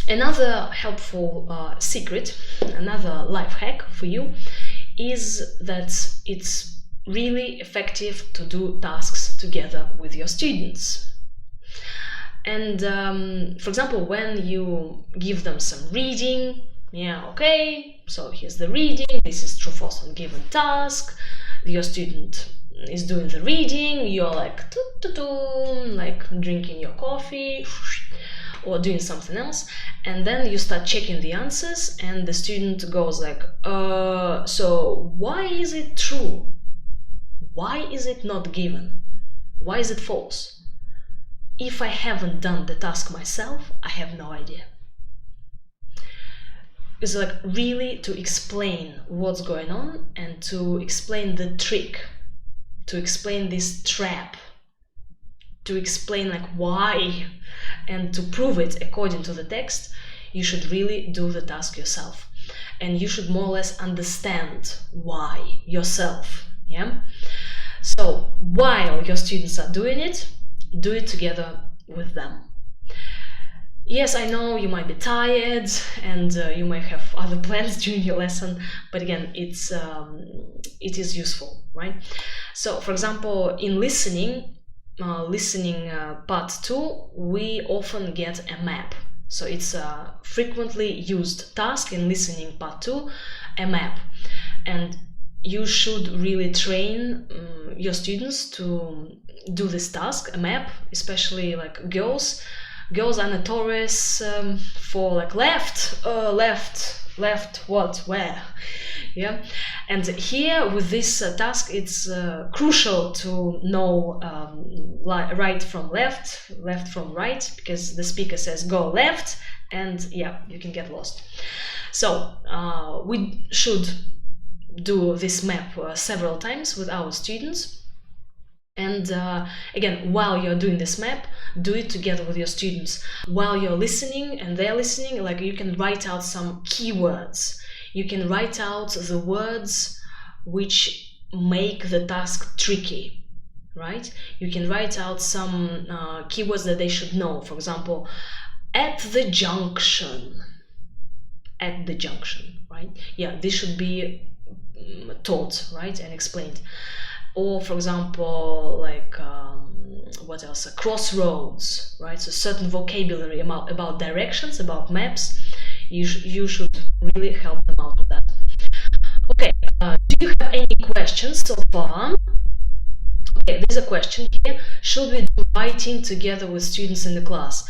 Another helpful secret, another life hack for you is that it's really effective to do tasks together with your students. And for example, when you give them some reading, yeah, okay, so here's the reading, this is true false on given task, your student is doing the reading, you're like like drinking your coffee or doing something else, and then you start checking the answers and the student goes like, so why is it true? Why is it not given? Why is it false? If I haven't done the task myself, I have no idea. It's like really to explain what's going on and to explain the trick, to explain this trap, to explain like why, and to prove it according to the text. You should really do the task yourself, and you should more or less understand why yourself. Yeah. So while your students are doing it, do it together with them. Yes, I know you might be tired and you might have other plans during your lesson, but again, it is useful, right? So, for example, in listening part 2, we often get a map. So it's a frequently used task in listening part 2, a map. And you should really train your students to do this task, a map, especially like girls. Girls are notorious for like left, what, where, yeah. And here with this task, it's crucial to know right from left, left from right, because the speaker says go left, and yeah, you can get lost. So we should do this map several times with our students. And again, while you're doing this map, do it together with your students. While you're listening and they're listening, like you can write out some keywords. You can write out the words which make the task tricky, right? You can write out some keywords that they should know. For example, at the junction. At the junction, right? Yeah, this should be taught, right, and explained. Or for example, like what else? Crossroads, right? So certain vocabulary about directions, about maps. You should really help them out with that. Okay, do you have any questions so far? Okay, there's a question here. Should we do writing together with students in the class?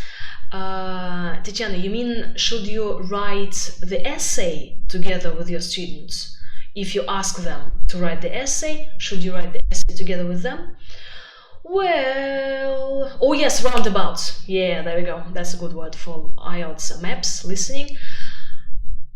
Tatiana, you mean should you write the essay together with your students? If you ask them to write the essay, should you write the essay together with them? Well, oh yes, roundabout. Yeah, there we go. That's a good word for IELTS maps, listening.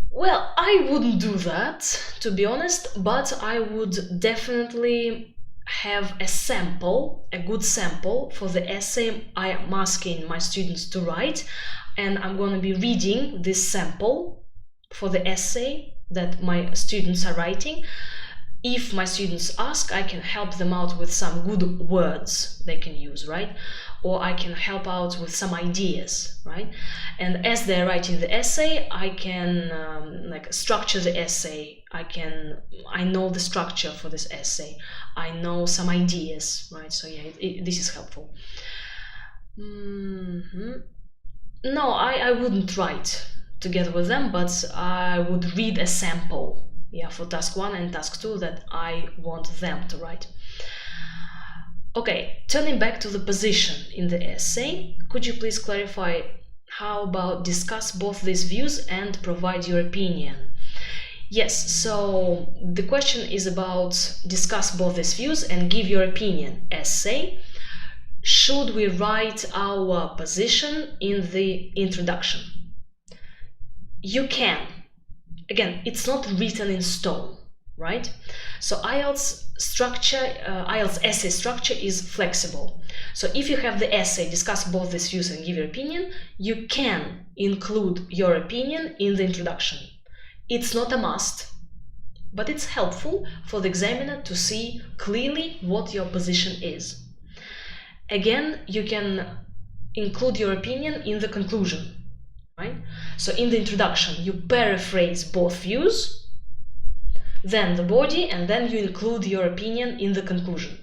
Well, I wouldn't do that, to be honest, but I would definitely have a sample, a good sample for the essay I am asking my students to write, and I'm going to be reading this sample for the essay that my students are writing. If my students ask, I can help them out with some good words they can use, right? Or I can help out with some ideas, right? And as they're writing the essay, I can like structure the essay. I know the structure for this essay. I know some ideas, right? So yeah, this is helpful. No, I wouldn't write together with them, but I would read a sample yeah, for task 1 and task 2 that I want them to write. Okay, turning back to the position in the essay, could you please clarify how about discuss both these views and provide your opinion? Yes, so the question is about discuss both these views and give your opinion. Essay, should we write our position in the introduction? You can. Again, it's not written in stone, right? So IELTS structure, IELTS essay structure is flexible. So if you have the essay, discuss both these views and give your opinion, you can include your opinion in the introduction. It's not a must, but it's helpful for the examiner to see clearly what your position is. Again, you can include your opinion in the conclusion, right? So in the introduction, you paraphrase both views, then the body, and then you include your opinion in the conclusion.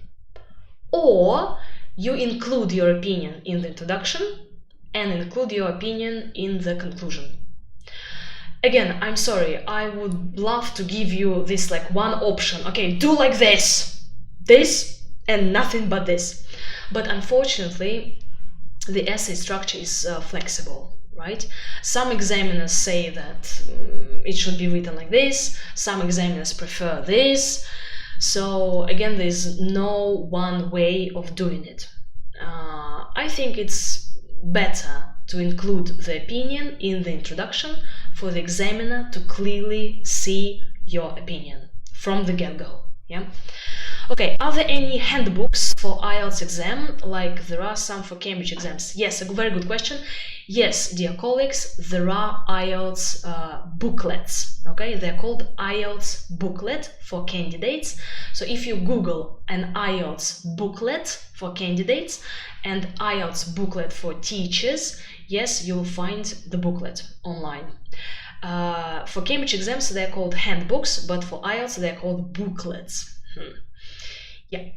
Or you include your opinion in the introduction and include your opinion in the conclusion. Again, I'm sorry, I would love to give you this like one option. Okay, do like this, and nothing but this. But unfortunately, the essay structure is flexible, right? Some examiners say that it should be written like this, some examiners prefer this. So again, there's no one way of doing it. I think it's better to include the opinion in the introduction for the examiner to clearly see your opinion from the get-go. Yeah. Okay, are there any handbooks for IELTS exam like there are some for Cambridge exams? Yes, a very good question. Yes, dear colleagues, there are IELTS booklets. Okay, they're called IELTS booklet for candidates. So if you Google an IELTS booklet for candidates and IELTS booklet for teachers, yes, you'll find the booklet online. For Cambridge exams, they're called handbooks, but for IELTS, they're called booklets. Yeah.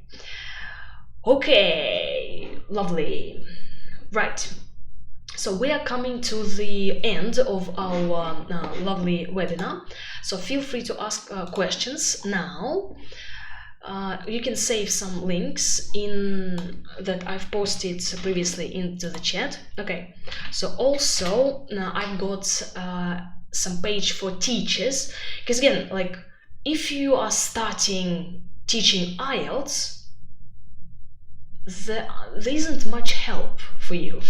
Okay, lovely. Right. So we are coming to the end of our lovely webinar. So feel free to ask questions now. You can save some links in that I've posted previously into the chat. Okay. So also I've got some page for teachers, because again, like if you are starting teaching IELTS, there isn't much help for you.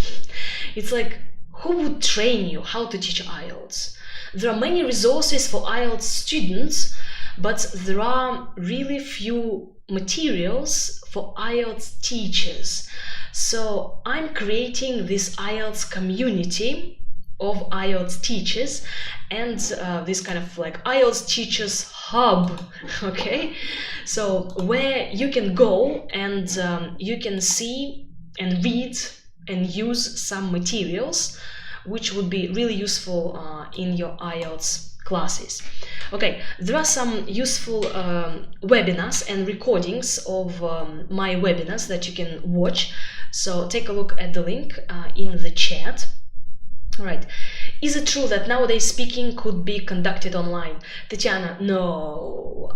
It's like, who would train you how to teach IELTS? There are many resources for IELTS students, but there are really few materials for IELTS teachers. So I'm creating this IELTS community of IELTS teachers and this kind of like IELTS teachers hub, okay? So where you can go and you can see and read and use some materials which would be really useful in your IELTS classes. Okay, there are some useful webinars and recordings of my webinars that you can watch. So take a look at the link in the chat. All right. Is it true that nowadays speaking could be conducted online? Tatiana, no.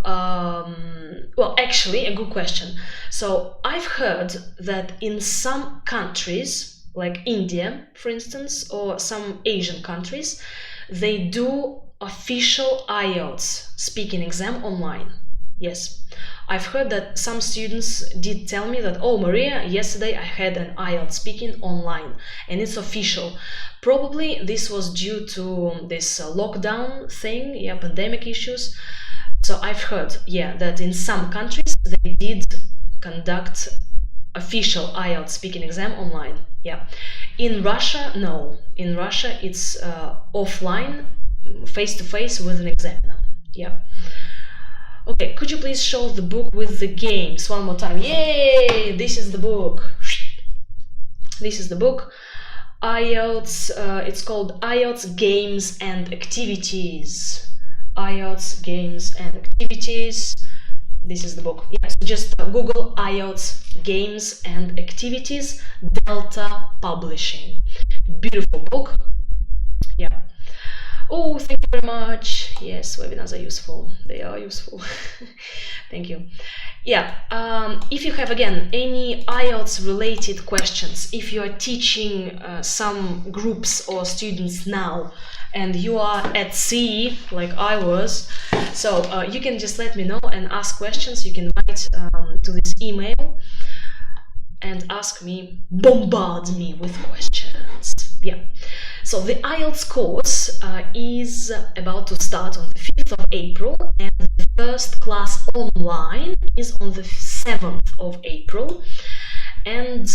Well, actually, a good question. So I've heard that in some countries, like India, for instance, or some Asian countries, they do official IELTS speaking exam online. Yes. I've heard that some students did tell me that, oh, Maria, yesterday I had an IELTS speaking online and it's official. Probably this was due to this lockdown thing, yeah, pandemic issues. So I've heard, yeah, that in some countries they did conduct official IELTS speaking exam online. Yeah. In Russia, no. In Russia, it's offline, face-to-face with an examiner. Yeah. Okay, could you please show the book with the games one more time? Yay! This is the book. This is the book. IELTS, it's called IELTS Games and Activities. IELTS Games and Activities. This is the book. Yeah, so just Google IELTS Games and Activities, Delta Publishing. Beautiful book. Yeah. Oh, thank you very much. Yes, webinars are useful. They are useful. Thank you. Yeah, if you have, again, any IELTS related questions, if you are teaching some groups or students now and you are at sea like I was, so you can just let me know and ask questions. You can write to this email and ask me, bombard me with questions. Yeah. So the IELTS course is about to start on the 5th of April, and the first class online is on the 7th of April. And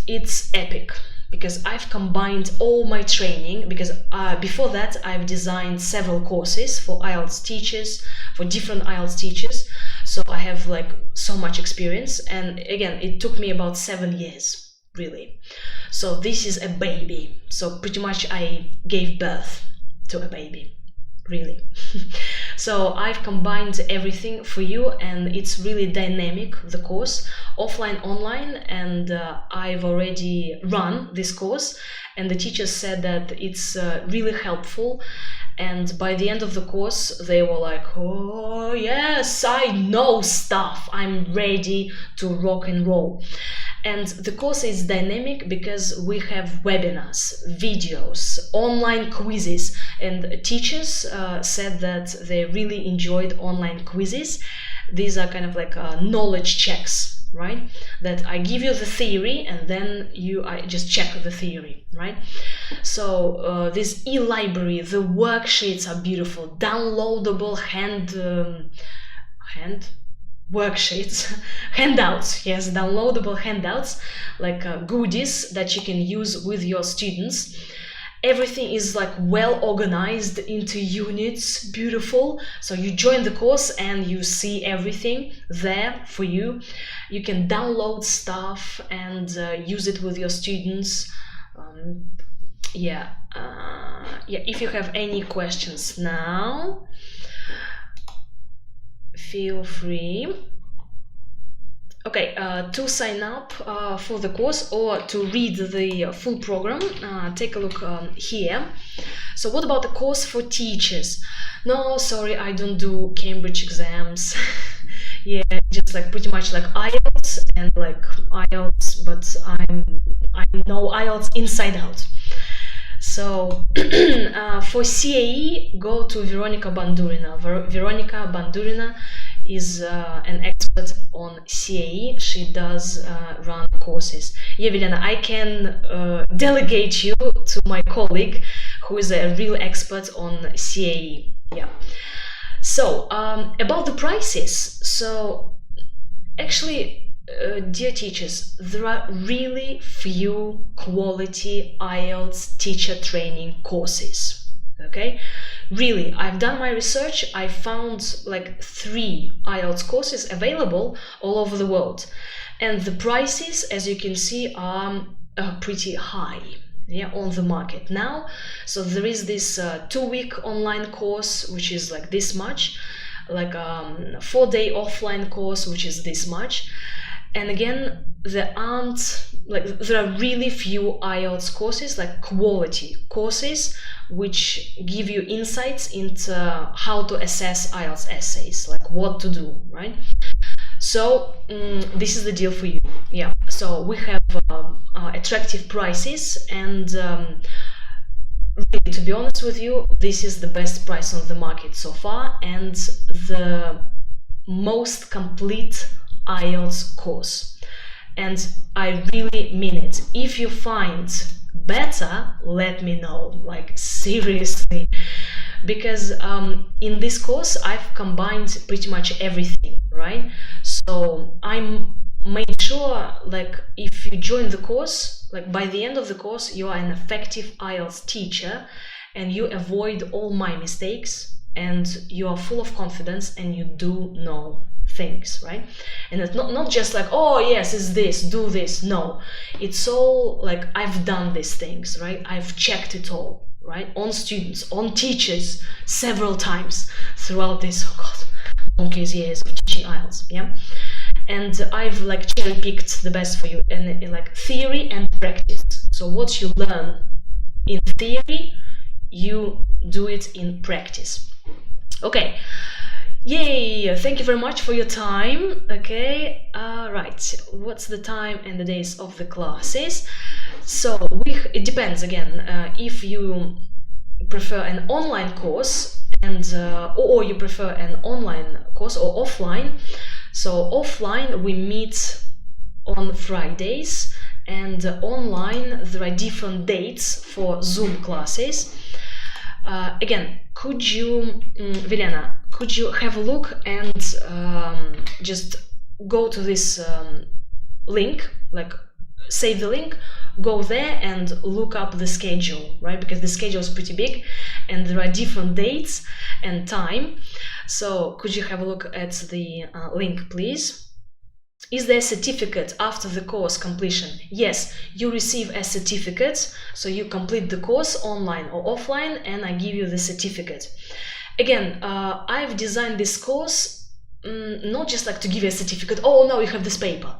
it's epic because I've combined all my training, because before that I've designed several courses for IELTS teachers, for different IELTS teachers. So I have like so much experience, and again, it took me about 7 years, really. So this is a baby. So pretty much I gave birth to a baby, really. So I've combined everything for you, and it's really dynamic, the course, offline, online, and I've already run this course, and the teachers said that it's really helpful. And by the end of the course, they were like, oh yes, I know stuff, I'm ready to rock and roll. And the course is dynamic because we have webinars, videos, online quizzes, and teachers said that they really enjoyed online quizzes. These are kind of like knowledge checks, right? That I give you the theory and then I just check the theory, right? So this e-library, the worksheets are beautiful, downloadable worksheets, handouts, yes, downloadable handouts, like goodies that you can use with your students. Everything is like well organized into units, beautiful. So you join the course and you see everything there for you. You can download stuff and use it with your students. If you have any questions now, feel free. Okay, to sign up for the course or to read the full program, take a look here. So what about the course for teachers? No, sorry, I don't do Cambridge exams. Yeah, just like pretty much like IELTS and like IELTS, but I know IELTS inside out. So for CAE, go to Veronica Bandurina. Veronica Bandurina is an expert on CAE. She does run courses. Yeah, Vilena, I can delegate you to my colleague who is a real expert on CAE. Yeah. So about the prices. So actually, dear teachers, there are really few quality IELTS teacher training courses. Okay, really, I've done my research. I found like 3 IELTS courses available all over the world, and the prices, as you can see, are pretty high, yeah, on the market now. So there is this 2-week online course, which is like this much, like 4-day offline course, which is this much. And again, there are really few IELTS courses, like quality courses, which give you insights into how to assess IELTS essays, like what to do, right? So this is the deal for you. Yeah, so we have attractive prices, and really, to be honest with you, this is the best price on the market so far, and the most complete IELTS course. And I really mean it. If you find better, let me know, like seriously, because in this course I've combined pretty much everything, right? So I'm made sure, like, if you join the course, like by the end of the course you are an effective IELTS teacher and you avoid all my mistakes and you are full of confidence and you do know things, right? And it's not just like, oh yes, it's this, do this. No, it's all like, I've done these things, right? I've checked it all, right? On students, on teachers, several times throughout this, oh god, donkey's years of teaching IELTS, yeah? And I've like cherry-picked the best for you, and in like theory and practice. So what you learn in theory, you do it in practice. Okay. Yay! Thank you very much for your time. Okay, right. What's the time and the days of the classes? So it depends again. If you prefer an online course or you prefer an online course or offline. So offline we meet on Fridays, and online there are different dates for Zoom classes. Again, could you, Vilena, could you have a look and just go to this link, like save the link, go there and look up the schedule, right? Because the schedule is pretty big and there are different dates and time. So could you have a look at the link, please? Is there a certificate after the course completion? Yes, you receive a certificate, so you complete the course online or offline, and I give you the certificate. Again, I've designed this course not just like to give you a certificate, oh, now you have this paper,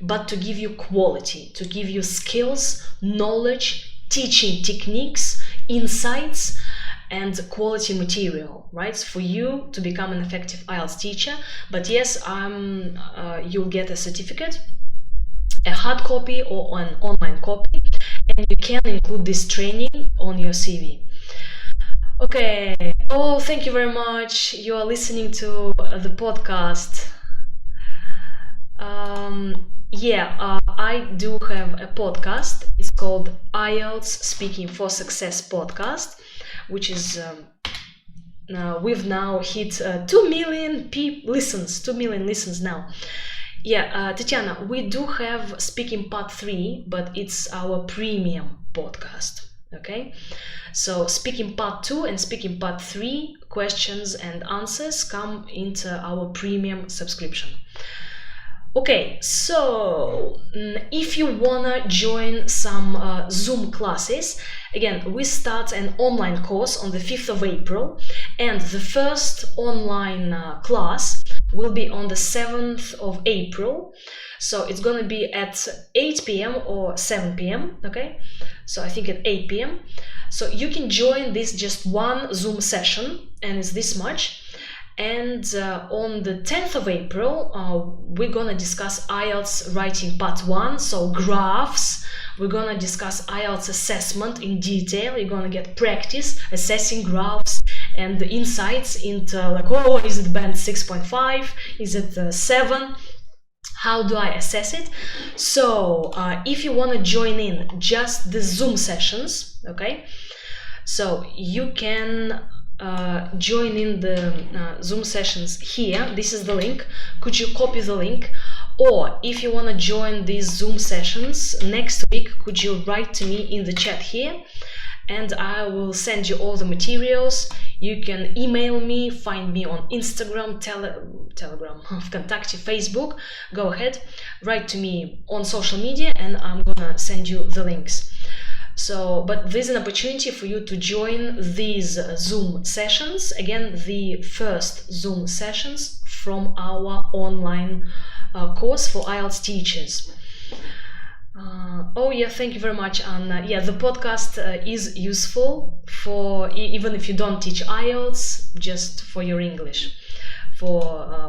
but to give you quality, to give you skills, knowledge, teaching techniques, insights, and quality material, right, for you to become an effective IELTS teacher. But yes, you'll get a certificate, a hard copy or an online copy, and you can include this training on your CV. Okay. Oh, thank you very much. You are listening to the podcast. I do have a podcast. It's called IELTS Speaking for Success podcast, which is we've now hit 2 million listens. 2 million listens now. Yeah, Tatiana, we do have Speaking Part 3, but it's our premium podcast. Okay, so Speaking Part 2 and Speaking Part 3 questions and answers come into our premium subscription. Okay, so if you wanna join some Zoom classes, again, we start an online course on the 5th of April, and the first online class will be on the 7th of April. So it's gonna be at 8 p.m. or 7 p.m. Okay, so I think at 8 p.m. So you can join this just one Zoom session, and it's this much. And on the 10th of April, we're gonna discuss IELTS writing part 1, so graphs. We're gonna discuss IELTS assessment in detail. You're gonna get practice assessing graphs and the insights into like, oh, is it band 6.5? Is it 7? How do I assess it? So if you wanna join in just the Zoom sessions, okay, so you can join in the Zoom sessions here. This is the link. Could you copy the link? Or if you want to join these Zoom sessions next week, could you write to me in the chat here, and I will send you all the materials. You can email me, find me on Instagram, Telegram, Vkontakte, Facebook. Go ahead, write to me on social media, and I'm gonna send you the links. So, but there's an opportunity for you to join these Zoom sessions. Again, the first Zoom sessions from our online course for IELTS teachers. Oh yeah, thank you very much, Anna. Yeah, the podcast is useful for even if you don't teach IELTS, just for your English. For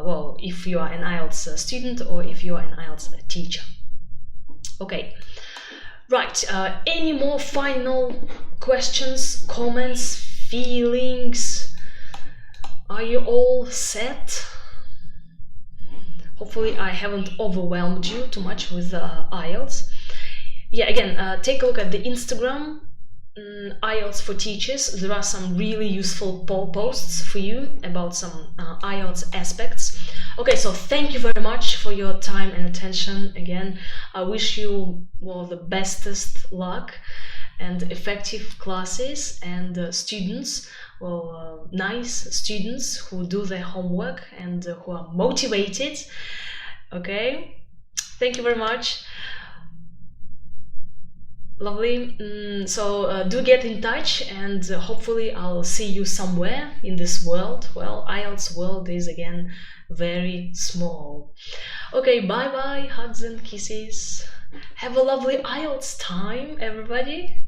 well, if you are an IELTS student or if you are an IELTS teacher. Okay. Right, any more final questions, comments, feelings? Are you all set? Hopefully I haven't overwhelmed you too much with IELTS. Yeah, again, take a look at the Instagram, IELTS for Teachers. There are some really useful posts for you about some IELTS aspects. Okay, so thank you very much for your time and attention. Again, I wish you the bestest luck and effective classes, and students, nice students who do their homework and who are motivated. Okay, thank you very much. Lovely. So do get in touch, and hopefully I'll see you somewhere in this world. Well, IELTS world is again very small. Okay, bye bye, hugs and kisses. Have a lovely IELTS time, everybody.